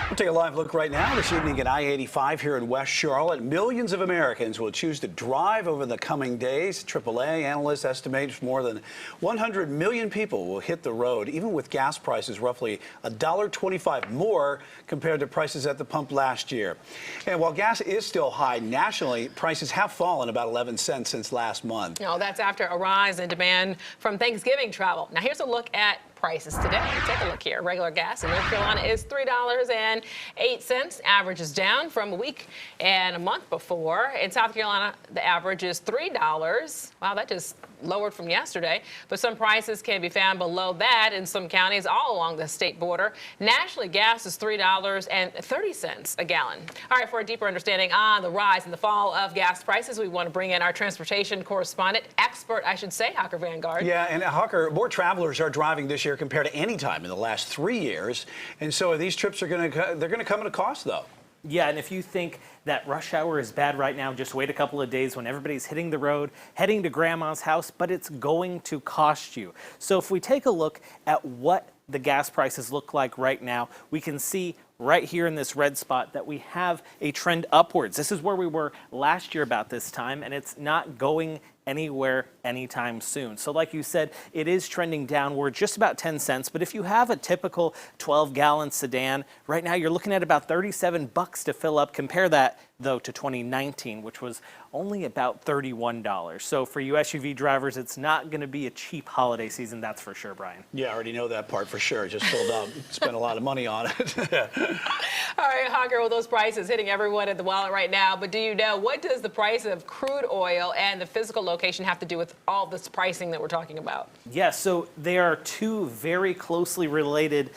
We'll take a live look right now this evening at I-85 here in West Charlotte. Millions of Americans will choose to drive over the coming days. AAA analysts estimate more than 100 million people will hit the road, even with gas prices roughly $1.25 more compared to prices at the pump last year. And while gas is still high nationally, prices have fallen about 11 cents since last month. No, that's after a rise in demand from Thanksgiving travel. Now here's a look at prices today. Take a look here. Regular gas in North Carolina is $3.08. Average is down from a week and a month before. In South Carolina, the average is $3. Wow, that just lowered from yesterday. But some prices can be found below that in some counties all along the state border. Nationally, gas is $3.30 a gallon. All right, for a deeper understanding on the rise and the fall of gas prices, we want to bring in our transportation correspondent, expert, I should say, Hawker Vanguard. Yeah, and Hawker, more travelers are driving this year compared to any time in the last 3 years. And so these trips are going to come at a cost, though. Yeah, and if you think that rush hour is bad right now, just wait a couple of days when everybody's hitting the road, heading to grandma's house, but it's going to cost you. So if we take a look at what the gas prices look like right now, we can see right here in this red spot that we have a trend upwards. This is where we were last year about this time, and it's not going anywhere anytime soon. So like you said, it is trending downward just about 10 cents. But if you have a typical 12-gallon sedan, right now you're looking at about 37 bucks to fill up. Compare that, though, to 2019, which was only about $31. So for you SUV drivers, it's not going to be a cheap holiday season, that's for sure, Brian. Yeah, I already know that part for sure. Just filled up, spent a lot of money on it. All right, Hawker, well, those prices hitting everyone at the wallet right now. But do you know, what does the price of crude oil and the physical location have to do with all this pricing that we're talking about? Yes, so they are two very closely related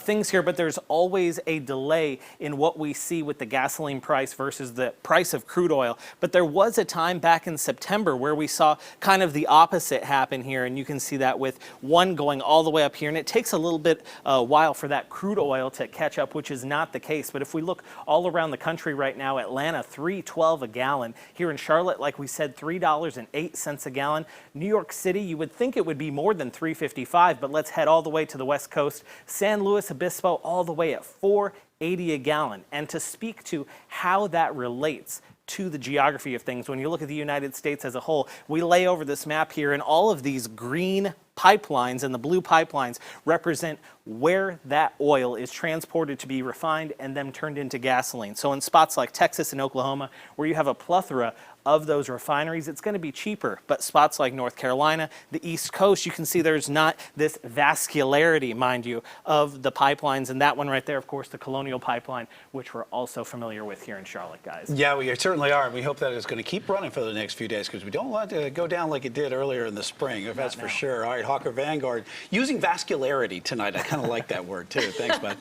things here, but there's always a delay in what we see with the gasoline price versus the price of crude oil. But there was a time back in September where we saw kind of the opposite happen here, and you can see that with one going all the way up here, and it takes a little bit while for that crude oil to catch up, which is not the case. But if we look all around the country right now, Atlanta, $3.12 a gallon. Here in Charlotte, like we said, $3.08 a gallon. New York City, you would think it would be more than $3.55, but let's head all the way to the West Coast. San Luis Obispo, all the way at $4.80 a gallon. And to speak to how that relates to the geography of things, when you look at the United States as a whole, we lay over this map here, and all of these green pipelines and the blue pipelines represent where that oil is transported to be refined and then turned into gasoline. So in spots like Texas and Oklahoma, where you have a plethora of those refineries, it's going to be cheaper. But spots like North Carolina, the East Coast, you can see there's not this vascularity, mind you, of the pipelines. And that one right there, of course, the Colonial Pipeline, which we're also familiar with here in Charlotte, guys. Yeah, we certainly are. We hope that it's going to keep running for the next few days, because we don't want it to go down like it did earlier in the spring, that's for sure. All right, Hawker Vanguard, using vascularity tonight. I kind of like that word, too. Thanks, bud.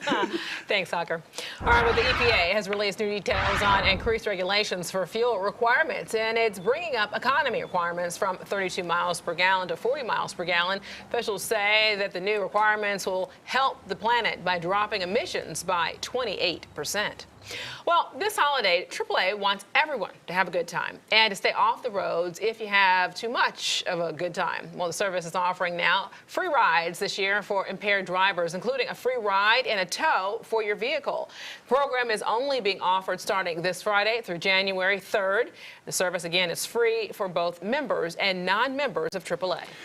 Thanks, Hawker. All right, well, the EPA has released new details on increased regulations for fuel requirements, and it's bringing up economy requirements from 32 miles per gallon to 40 miles per gallon. Officials say that the new requirements will help the planet by dropping emissions by 28%. Well, this holiday, AAA wants everyone to have a good time and to stay off the roads if you have too much of a good time. Well, the service is offering now free rides this year for impaired drivers, including a free ride and a tow for your vehicle. The program is only being offered starting this Friday through January 3rd. The service, again, is free for both members and non-members of AAA.